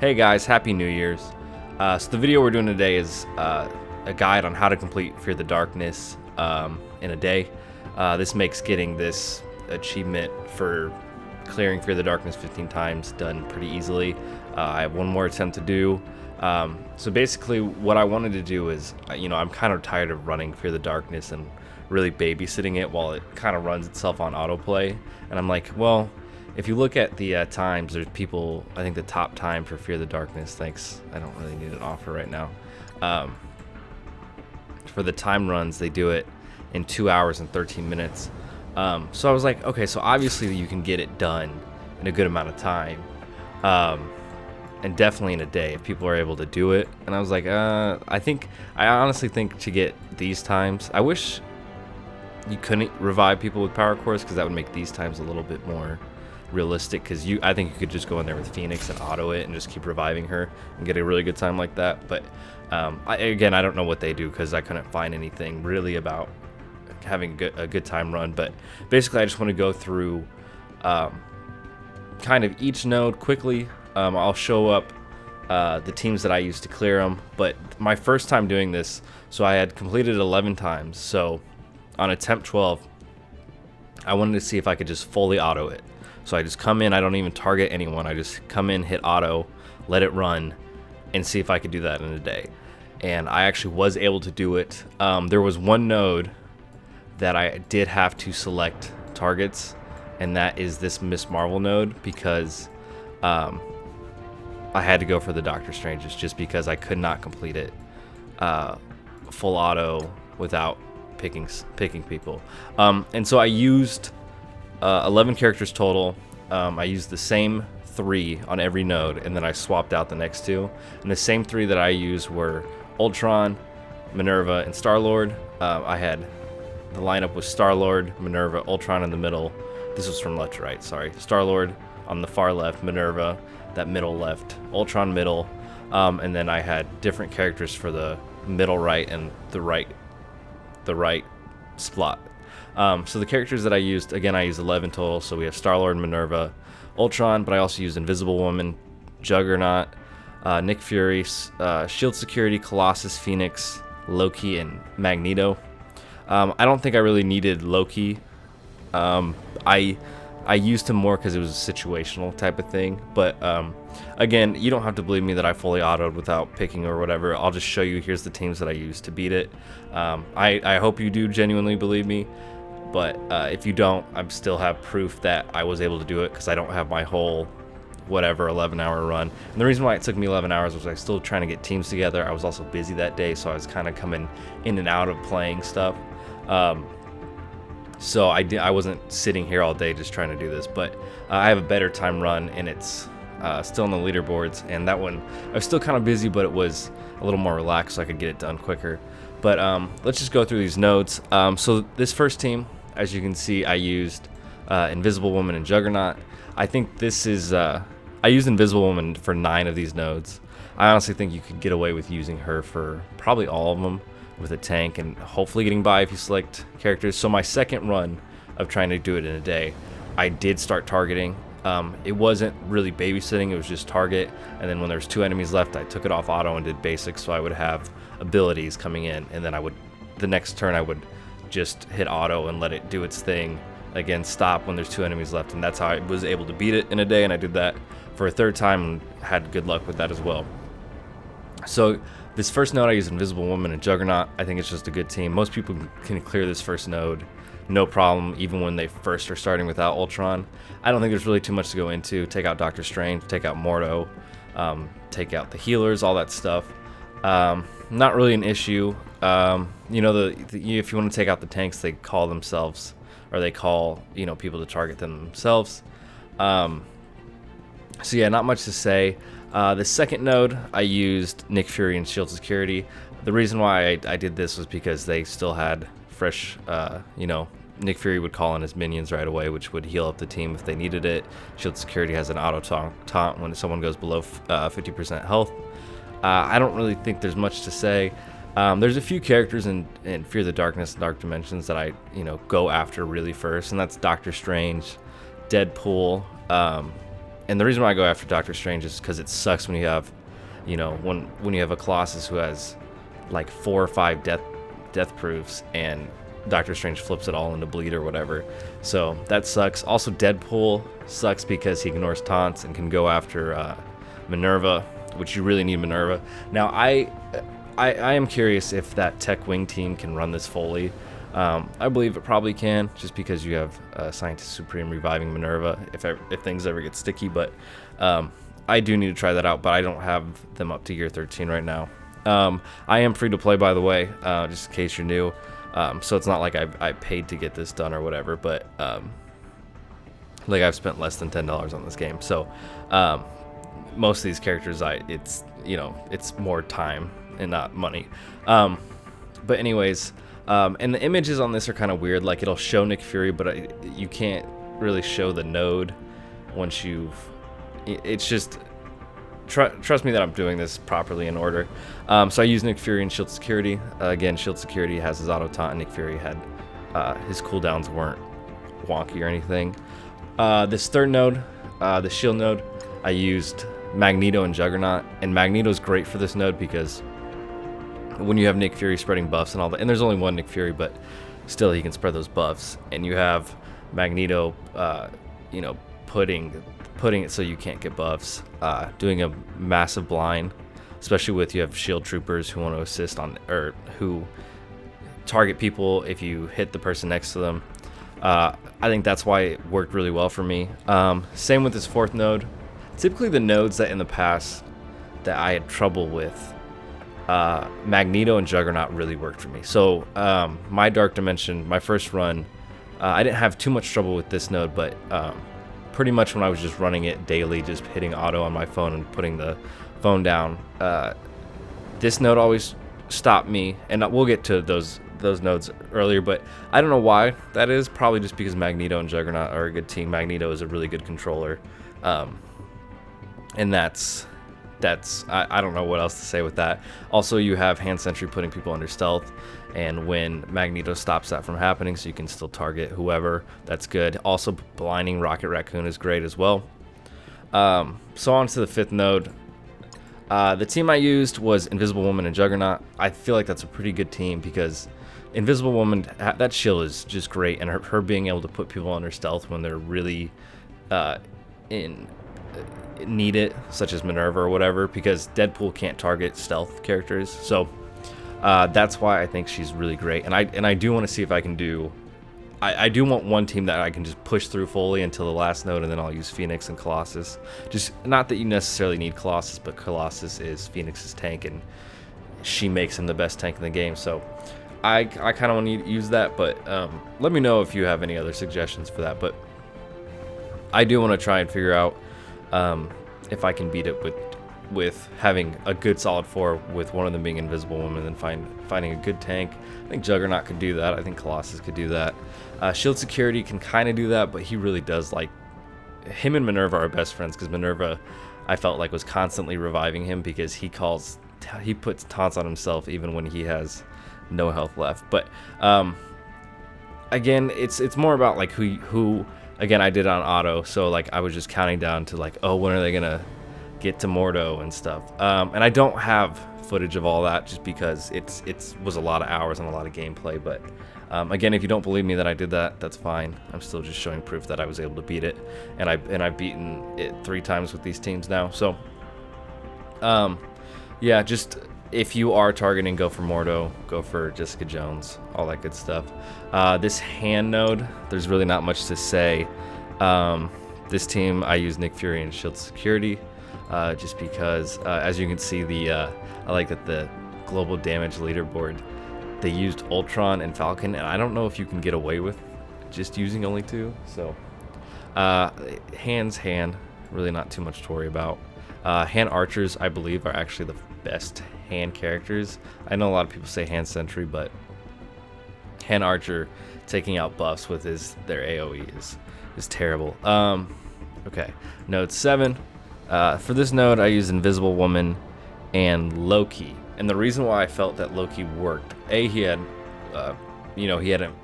Hey guys, Happy New Year's. So the video we're doing today is a guide on how to complete Fear the Darkness in a day. This makes getting this achievement for clearing Fear the Darkness 15 times done pretty easily. I have one more attempt to do. So basically what I wanted to do is, I'm kind of tired of running Fear the Darkness and really babysitting it while it kind of runs itself on autoplay. And I'm like, well, if you look at the times, there's people, I think the top time for Fear the Darkness, thanks, I don't really need an offer right now. For the time runs, they do it in 2 hours and 13 minutes. So I was like, okay, so obviously you can get it done in a good amount of time. And definitely in a day if people are able to do it. And I was like, I honestly think to get these times, I wish you couldn't revive people with power cores, because that would make these times a little bit more realistic, because I think you could just go in there with Phoenix and auto it and just keep reviving her and get a really good time like that. But I don't know what they do, because I couldn't find anything really about having a good time run. But basically I just want to go through kind of each node quickly. I'll show up the teams that I used to clear them, but my first time doing this, so I had completed 11 times. So on attempt 12 I wanted to see if I could just fully auto it. So I just come in, I don't even target anyone, I just come in, hit auto, let it run, and see if I could do that in a day. And I actually was able to do it. There was one node that I did have to select targets, and that is this Miss Marvel node, because I had to go for the Doctor Stranges, just because I could not complete it full auto without picking people. And so I used 11 characters total. I used the same 3 on every node, and then I swapped out the next 2. And the same 3 that I used were Ultron, Minn-erva, and Starlord. I had the lineup was Starlord, Minn-erva, Ultron in the middle. This was from left to right, sorry. Starlord on the far left, Minn-erva, that middle left, Ultron middle, and then I had different characters for the middle right and the right slot. So the characters that I used, again, I used 11 total. So we have Starlord, Minn-erva, Ultron, but I also used Invisible Woman, Juggernaut, Nick Fury, Shield Security, Colossus, Phoenix, Loki, and Magneto. I don't think I really needed Loki. I used him more because it was a situational type of thing. But again, you don't have to believe me that I fully autoed without picking or whatever. I'll just show you, here's the teams that I used to beat it. I hope you do genuinely believe me. But if you don't, I still have proof that I was able to do it, because I don't have my whole 11-hour run. And the reason why it took me 11 hours was I was still trying to get teams together. I was also busy that day, so I was kind of coming in and out of playing stuff. So I wasn't sitting here all day just trying to do this. But I have a better time run, and it's still on the leaderboards. And that one, I was still kind of busy, but it was a little more relaxed, so I could get it done quicker. But let's just go through these nodes. So this first team, as you can see, I used Invisible Woman and Juggernaut. I think this is, I used Invisible Woman for 9 of these nodes. I honestly think you could get away with using her for probably all of them with a tank, and hopefully getting by if you select characters. So my second run of trying to do it in a day, I did start targeting. It wasn't really babysitting, it was just target. And then when there's 2 enemies left, I took it off auto and did basics, so I would have abilities coming in, and then the next turn I would just hit auto and let it do its thing. Again, stop when there's 2 enemies left, and that's how I was able to beat it in a day. And I did that for a 3rd time and had good luck with that as well. So this first node, I used Invisible Woman and Juggernaut. I think it's just a good team. Most people can clear this first node no problem, even when they first are starting without Ultron. I don't think there's really too much to go into. Take out Doctor Strange, take out Mordo, take out the healers, all that stuff. Not really an issue. If you want to take out the tanks, they call themselves, or they call people to target them themselves. So yeah, not much to say. The second node, I used Nick Fury and Shield Security. The reason why I did this was because they still had fresh, Nick Fury would call in his minions right away, which would heal up the team if they needed it. Shield Security has an auto taunt when someone goes below 50% health. I don't really think there's much to say. There's a few characters in Fear the Darkness and Dark Dimensions that I go after really first, and that's Doctor Strange, Deadpool, And the reason why I go after Doctor Strange is because it sucks when you have, you know, when you have a Colossus who has like 4 or 5 death proofs, and Doctor Strange flips it all into bleed or whatever. So that sucks. Also, Deadpool sucks because he ignores taunts and can go after Minn-erva, which you really need Minn-erva. Now, I am curious if that Tech Wing team can run this fully. I believe it probably can, just because you have Scientist Supreme reviving Minn-erva if things ever get sticky. But I do need to try that out, but I don't have them up to year 13 right now. I am free to play, by the way, just in case you're new. So it's not like I paid to get this done or whatever, but like I've spent less than $10 on this game. So most of these characters, it's more time and not money. But anyways, and the images on this are kind of weird. Like, it'll show Nick Fury, but you can't really show the node once it's just. Trust me that I'm doing this properly in order. So I use Nick Fury and Shield Security. Again, Shield Security has his auto taunt, and Nick Fury had his cooldowns weren't wonky or anything. This third node, the Shield node, I used Magneto and Juggernaut, and Magneto's great for this node because when you have Nick Fury spreading buffs and all that, and there's only one Nick Fury, but still he can spread those buffs, and you have Magneto, putting it so you can't get buffs, doing a massive blind, especially with you have shield troopers who want to assist on, or who target people if you hit the person next to them. I think that's why it worked really well for me. Same with this fourth node. Typically the nodes that in the past that I had trouble with, Magneto and Juggernaut really worked for me. So my Dark Dimension, my first run, I didn't have too much trouble with this node, but pretty much when I was just running it daily, just hitting auto on my phone and putting the phone down, this node always stopped me. And we'll get to those nodes earlier, but I don't know why that is. Probably just because Magneto and Juggernaut are a good team. Magneto is a really good controller, and that's I don't know what else to say with that. Also, you have hand sentry putting people under stealth, and when Magneto stops that from happening, so you can still target whoever, that's good. Also, blinding Rocket Raccoon is great as well. So on to the fifth node. The team I used was Invisible Woman and Juggernaut. I feel like that's a pretty good team because Invisible Woman, that shield is just great, and her being able to put people under stealth when they're really need it, such as Minn-erva or whatever, because Deadpool can't target stealth characters. So that's why I think she's really great. And I do want to see if I can do. I do want one team that I can just push through fully until the last node, and then I'll use Phoenix and Colossus. Just not that you necessarily need Colossus, but Colossus is Phoenix's tank, and she makes him the best tank in the game. So I kind of want to use that, but let me know if you have any other suggestions for that. But I do want to try and figure out if I can beat it with having a good solid 4 with one of them being Invisible Woman, and finding a good tank. I think Juggernaut could do that. I think Colossus could do that. Shield Security can kind of do that, but he really does, like, him and Minn-erva are best friends, because Minn-erva, I felt like, was constantly reviving him because he puts taunts on himself even when he has no health left. But again, it's more about like who again, I did it on auto, so like I was just counting down to like, oh, when are they gonna get to Mordo and stuff. And I don't have footage of all that just because it was a lot of hours and a lot of gameplay. But again, if you don't believe me that I did that, that's fine. I'm still just showing proof that I was able to beat it, and I've beaten it 3 times with these teams now. So yeah, just if you are targeting, go for Mordo, go for Jessica Jones, all that good stuff. This hand node, there's really not much to say. This team, I use Nick Fury and Shield Security, just because, as you can see, I like that the global damage leaderboard, they used Ultron and Falcon, and I don't know if you can get away with just using only 2. So, hand, really not too much to worry about. Hand archers, I believe, are actually the best hand characters. I know a lot of people say hand sentry, but hand archer taking out buffs with their AoE is terrible. Okay, node 7. For this node, I use Invisible Woman and Loki. And the reason why I felt that Loki worked, he had, he hadn't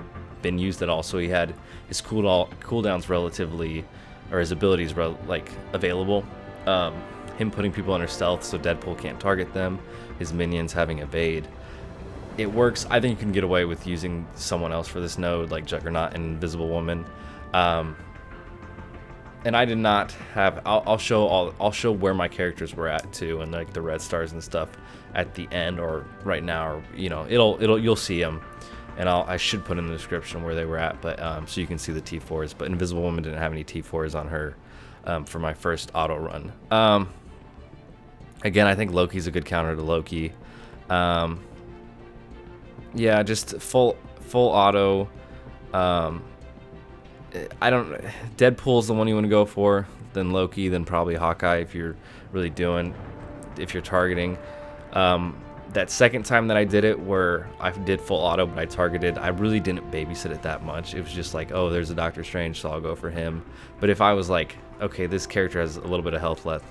been used at all, so he had his cooldowns relatively or his abilities like available. Him putting people under stealth so Deadpool can't target them, his minions having evade. It works. I think you can get away with using someone else for this node, like Juggernaut and Invisible Woman. And I did not have. I'll show where my characters were at too, and like the red stars and stuff at the end or right now, or you'll see them, and I should put in the description where they were at, but so you can see the T4s. But Invisible Woman didn't have any T4s on her for my first auto run. Again, I think Loki's a good counter to Loki. Yeah, just full auto. Deadpool's the one you want to go for, then Loki, then probably Hawkeye if you're targeting. That second time that I did it, where I did full auto but I targeted, I really didn't babysit it that much. It was just like, oh, there's a Doctor Strange, so I'll go for him. But if I was like, okay, this character has a little bit of health left,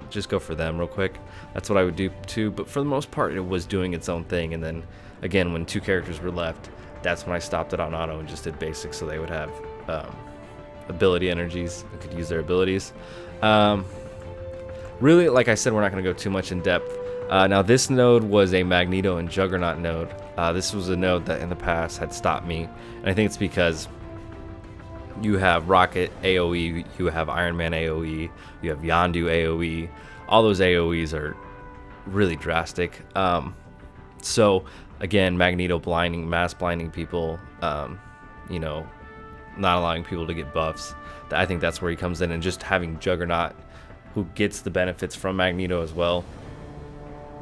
just go for them real quick, that's what I would do too. But for the most part, it was doing its own thing. And then again, when 2 characters were left, that's when I stopped it on auto and just did basic, so they would have ability energies and could use their abilities. Really, like I said, we're not going to go too much in depth. Now this node was a Magneto and Juggernaut node. This was a node that in the past had stopped me, and I think it's because you have Rocket AoE, you have Iron Man AoE, you have Yondu AoE. All those AoEs are really drastic. So again, Magneto mass blinding people, not allowing people to get buffs. I think that's where he comes in, and just having Juggernaut, who gets the benefits from Magneto as well.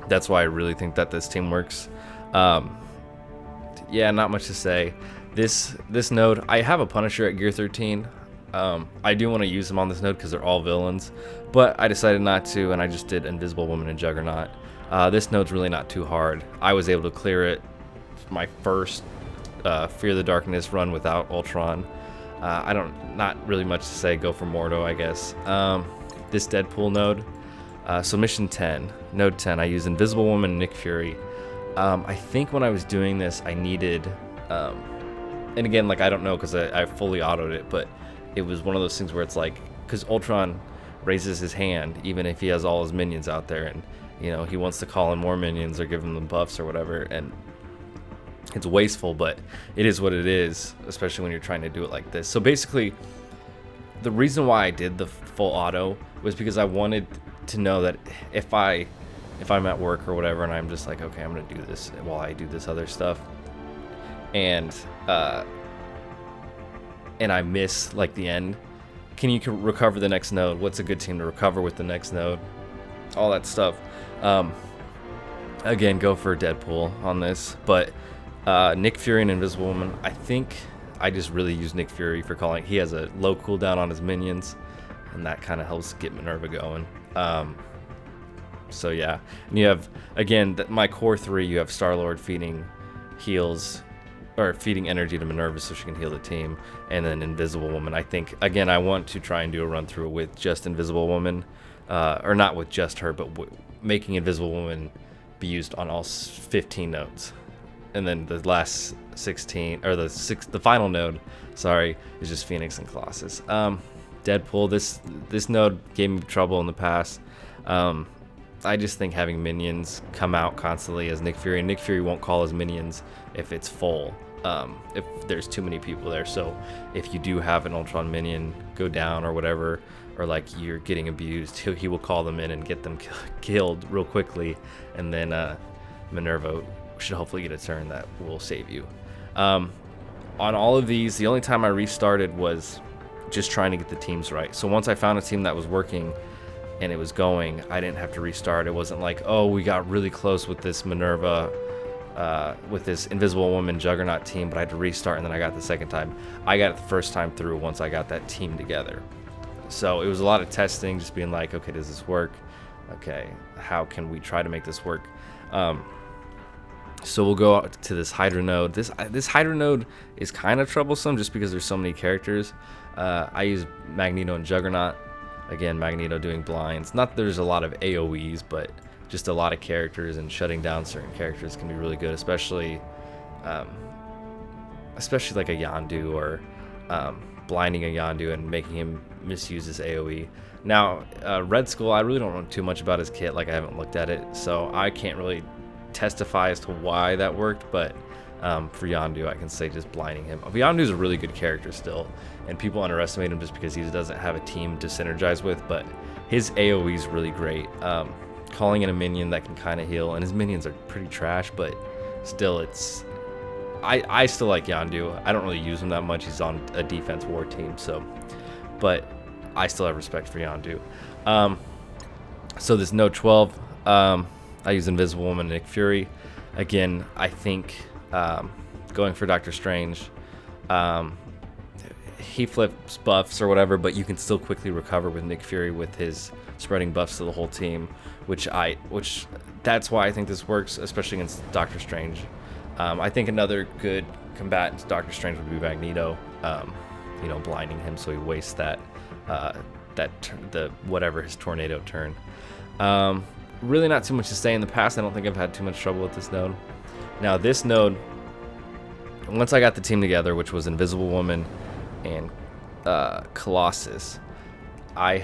That's why I really think that this team works. Yeah, not much to say. This node, I have a Punisher at gear 13. I do want to use them on this node because they're all villains, but I decided not to, and I just did Invisible Woman and Juggernaut. This node's really not too hard. I was able to clear it my first Fear the Darkness run without Ultron. Not really much to say. Go for Mordo, I guess. This Deadpool node. So mission 10, node 10, I used Invisible Woman and Nick Fury. I think when I was doing this, I needed, and again, like, I don't know because I fully autoed it, but it was one of those things where it's like, because Ultron raises his hand even if he has all his minions out there, and he wants to call in more minions or give them buffs or whatever, and it's wasteful, but it is what it is, especially when you're trying to do it like this. So basically, the reason why I did the full auto was because I wanted to know that if I'm at work or whatever, and I'm just like, okay, I'm gonna do this while I do this other stuff, and I miss like the end, can you recover the next node? What's a good team to recover with the next node? All that stuff. Again, go for Deadpool on this, but Nick Fury and Invisible Woman, I think I just really use Nick Fury for calling. He has a low cooldown on his minions, and that kind of helps get Minn-erva going. So yeah, and you have, again, my core 3, you have Starlord feeding energy to Minn-erva so she can heal the team, and then Invisible Woman. I think, again, I want to try and do a run through with just Invisible Woman, or not with just her, but making Invisible Woman be used on all 15 nodes. And then the last 16, or the final node, sorry, is just Phoenix and Colossus. Deadpool, this node gave me trouble in the past. I just think having minions come out constantly as Nick Fury, and Nick Fury won't call his minions if it's full, if there's too many people there. So if you do have an Ultron minion go down or whatever, or like you're getting abused, he will call them in and get them killed real quickly, and then Minn-erva should hopefully get a turn that will save you. On all of these, the only time I restarted was just trying to get the teams right. So once I found a team that was working and it was going, I didn't have to restart. It wasn't like, oh, we got really close with this Minn-erva, with this Invisible Woman Juggernaut team, but I had to restart, and then I got the second time. I got it the first time through once I got that team together. So it was a lot of testing, just being like, okay, does this work? Okay, how can we try to make this work? So we'll go out to this Hydra node. This Hydra node is kind of troublesome just because there's so many characters. I use Magneto and Juggernaut. Again, Magneto doing blinds. Not that there's a lot of AoEs, but just a lot of characters, and shutting down certain characters can be really good, especially like a Yondu or blinding a Yondu and making him misuse his AoE. Now, Red Skull, I really don't know too much about his kit, like I haven't looked at it, so I can't really testify as to why that worked, but for Yondu, I can say just blinding him. Yondu's a really good character still, and people underestimate him just because he doesn't have a team to synergize with, but his AoE is really great. Calling in a minion that can kind of heal, and his minions are pretty trash, but still, I still like Yondu. I don't really use him that much. He's on a defense war team, so, but I still have respect for Yondu. So this node 12, I use Invisible Woman and Nick Fury. Again, I think going for Doctor Strange, he flips buffs or whatever, but you can still quickly recover with Nick Fury with his spreading buffs to the whole team, which that's why I think this works, especially against Doctor Strange. I think another good combatant to Doctor Strange would be Magneto, blinding him so he wastes whatever his tornado turn. Really not too much to say. In the past, I don't think I've had too much trouble with this node. Now this node, once I got the team together, which was Invisible Woman and Colossus, I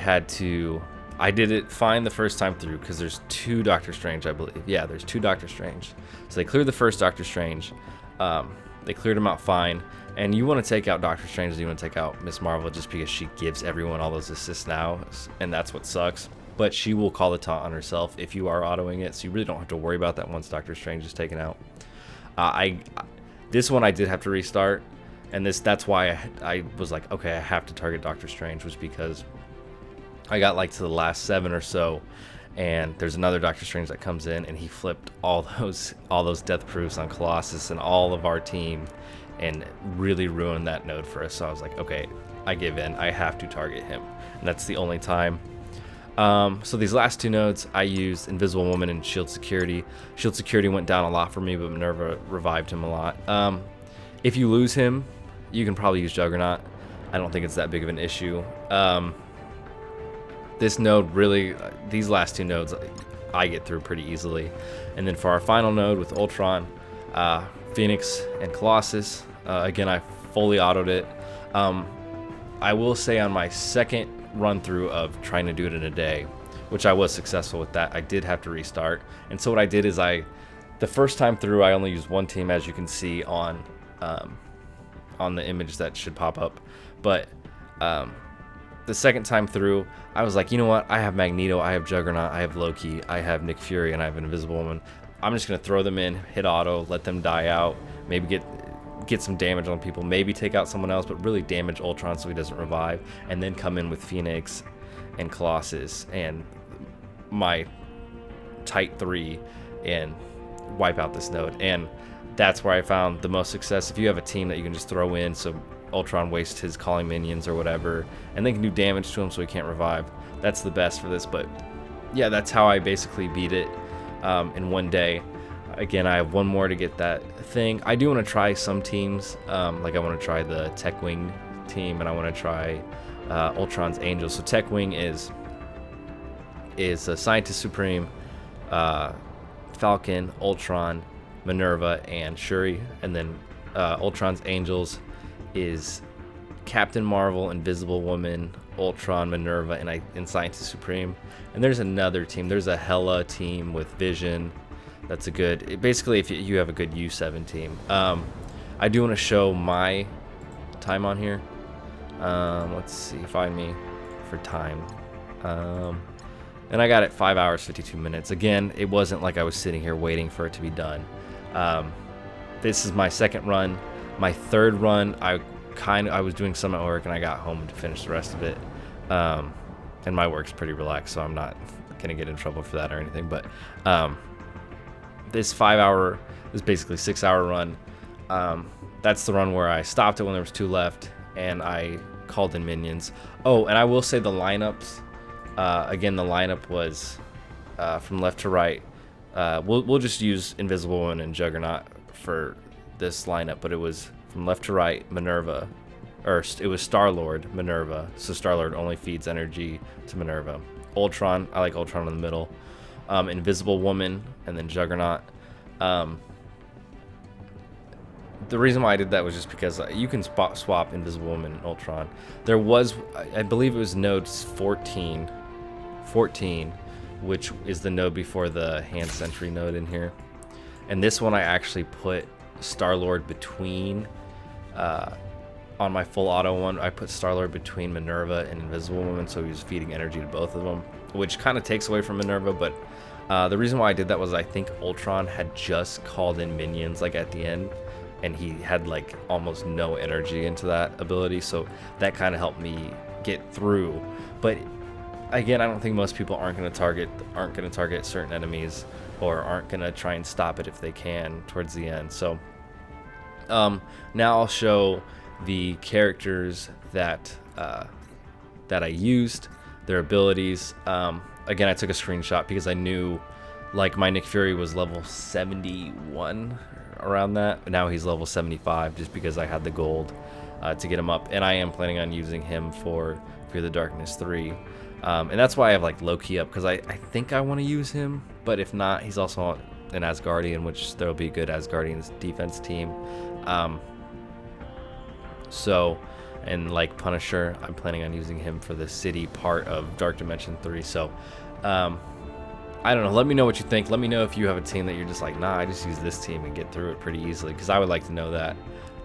did it fine the first time through because there's 2 Doctor Strange, I believe. Yeah, there's 2 Doctor Strange. So they cleared the first Doctor Strange. They cleared him out fine. And you want to take out Doctor Strange, and you want to take out Miss Marvel just because she gives everyone all those assists now, and that's what sucks. But she will call the taunt on herself if you are autoing it, so you really don't have to worry about that once Doctor Strange is taken out. This one I did have to restart, and that's why I was like, okay, I have to target Doctor Strange, was because I got like to the last 7 or so, and there's another Doctor Strange that comes in, and he flipped all those death proofs on Colossus and all of our team, and really ruined that node for us. So I was like, okay, I give in. I have to target him, and that's the only time. So these last 2 nodes, I used Invisible Woman and Shield Security. Shield Security went down a lot for me, but Minn-erva revived him a lot. If you lose him, you can probably use Juggernaut. I don't think it's that big of an issue. This node really, these last 2 nodes, I get through pretty easily. And then for our final node with Ultron, Phoenix and Colossus, again, I fully autoed it. I will say on my second run through of trying to do it in a day, which I was successful with that, I did have to restart. And so what I did is the first time through, I only used 1 team, as you can see on the image that should pop up. But the second time through, I was like, you know what? I have Magneto, I have Juggernaut, I have Loki, I have Nick Fury, and I have an Invisible Woman. I'm just gonna throw them in, hit auto, let them die out, maybe get some damage on people, maybe take out someone else, but really damage Ultron so he doesn't revive, and then come in with Phoenix and Colossus and my tight 3 and wipe out this node. And that's where I found the most success. If you have a team that you can just throw in so Ultron wastes his calling minions or whatever, and they can do damage to him so he can't revive, that's the best for this. But yeah, that's how I basically beat it in 1 day. Again, I have 1 more to get that thing. I do want to try some teams, like I want to try the Tech Wing team, and I want to try Ultron's Angels. So Tech Wing is a Scientist Supreme, Falcon, Ultron, Minn-erva, and Shuri, and then Ultron's Angels is Captain Marvel, Invisible Woman, Ultron, Minn-erva, and Scientist Supreme. And there's another team. There's a Hela team with Vision. That's a good. Basically, if you have a good U7 team. I do want to show my time on here. Let's see. Find me for time. And I got it 5 hours 52 minutes. Again, it wasn't like I was sitting here waiting for it to be done. This is my second run. My third run, I was doing some at work, and I got home to finish the rest of it. And my work's pretty relaxed, so I'm not gonna get in trouble for that or anything. But this 5 hour, this basically 6 hour run. That's the run where I stopped it when there was 2 left, and I called in minions. Oh, and I will say the lineups. Again, the lineup was from left to right. We'll just use Invisible Woman and Juggernaut for this lineup, but it was from left to right, Minn-erva, or it was Starlord, Minn-erva. So Starlord only feeds energy to Minn-erva. Ultron, I like Ultron in the middle. Invisible Woman, and then Juggernaut. the reason why I did that was just because you can swap Invisible Woman and Ultron. There was, I believe it was node 14, which is the node before the hand sentry node in here. And this one I actually put Starlord between, on my full auto one, I put Starlord between Minn-erva and Invisible Woman, so he was feeding energy to both of them, which kind of takes away from Minn-erva, but the reason why I did that was I think Ultron had just called in minions like at the end, and he had like almost no energy into that ability, so that kind of helped me get through. But again, I don't think most people aren't going to target certain enemies, or aren't going to try and stop it if they can towards the end. So now I'll show the characters that I used, their abilities. Again, I took a screenshot because I knew, like, my Nick Fury was level 71, around that. Now he's level 75 just because I had the gold to get him up, and I am planning on using him for Fear the Darkness 3. And that's why I have like Loki up, because I think I want to use him, but if not, he's also an Asgardian, which there'll be a good Asgardian's defense team. So, and like Punisher, I'm planning on using him for the city part of Dark Dimension 3. So I don't know, let me know what you think. Let me know if you have a team that you're just like, nah, I just use this team and get through it pretty easily, because I would like to know that.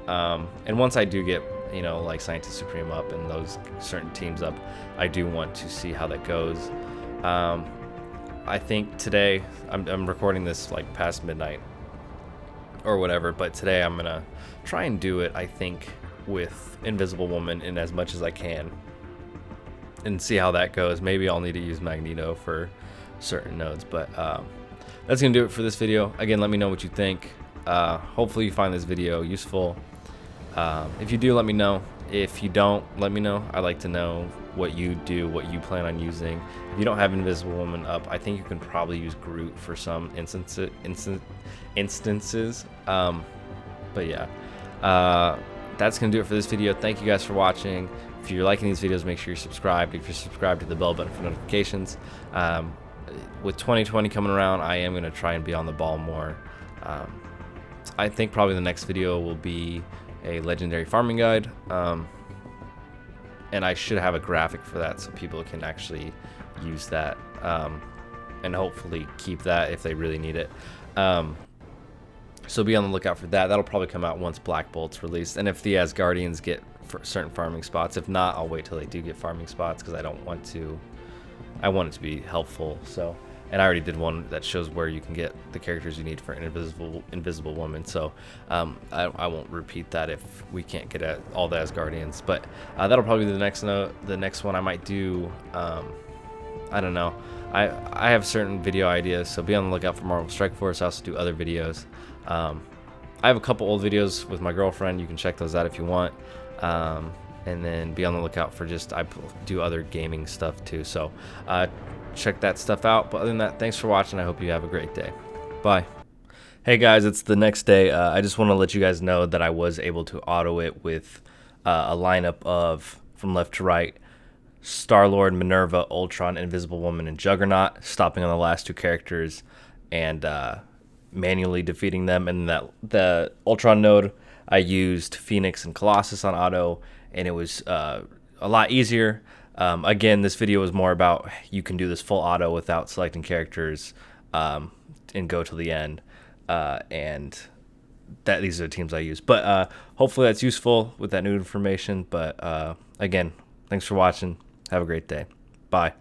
And once I do get, you know, like Scientist Supreme up and those certain teams up, I do want to see how that goes. I think today, I'm recording this like past midnight or whatever, but today I'm gonna try and do it, I think, with Invisible Woman in as much as I can and see how that goes. Maybe I'll need to use Magneto for certain nodes, but that's gonna do it for this video. Again, let me know what you think. Hopefully you find this video useful. If you do, let me know. If you don't, let me know. I like to know what you do, what you plan on using. If you don't have Invisible Woman up, I think you can probably use Groot for some instances. But yeah, that's gonna do it for this video. Thank you guys for watching. If you're liking these videos, make sure you're subscribed. If you're subscribed, hit the bell button for notifications. With 2020 coming around, I am gonna try and be on the ball more. I think probably the next video will be a legendary farming guide, and I should have a graphic for that so people can actually use that, and hopefully keep that if they really need it. So be on the lookout for that. That'll probably come out once Black Bolt's released, and if the Asgardians get certain farming spots. If not, I'll wait till they do get farming spots, because I want it to be helpful. So, and I already did one that shows where you can get the characters you need for an invisible woman. So I won't repeat that if we can't get at all the Asgardians. But that'll probably be the next one I might do. I don't know. I have certain video ideas, so be on the lookout for Marvel Strike Force. I also do other videos. I have a couple old videos with my girlfriend. You can check those out if you want. And then be on the lookout for I do other gaming stuff too. So check that stuff out. But other than that, thanks for watching. I hope you have a great day. Bye. Hey guys, it's the next day. I just want to let you guys know that I was able to auto it with a lineup of, from left to right, Starlord, Minn-erva, Ultron, Invisible Woman, and Juggernaut, stopping on the last two characters and manually defeating them. And the Ultron node, I used Phoenix and Colossus on auto, and it was a lot easier. Again, this video was more about you can do this full auto without selecting characters and go to the end. And these are the teams I use. But hopefully that's useful with that new information. But again, thanks for watching. Have a great day. Bye.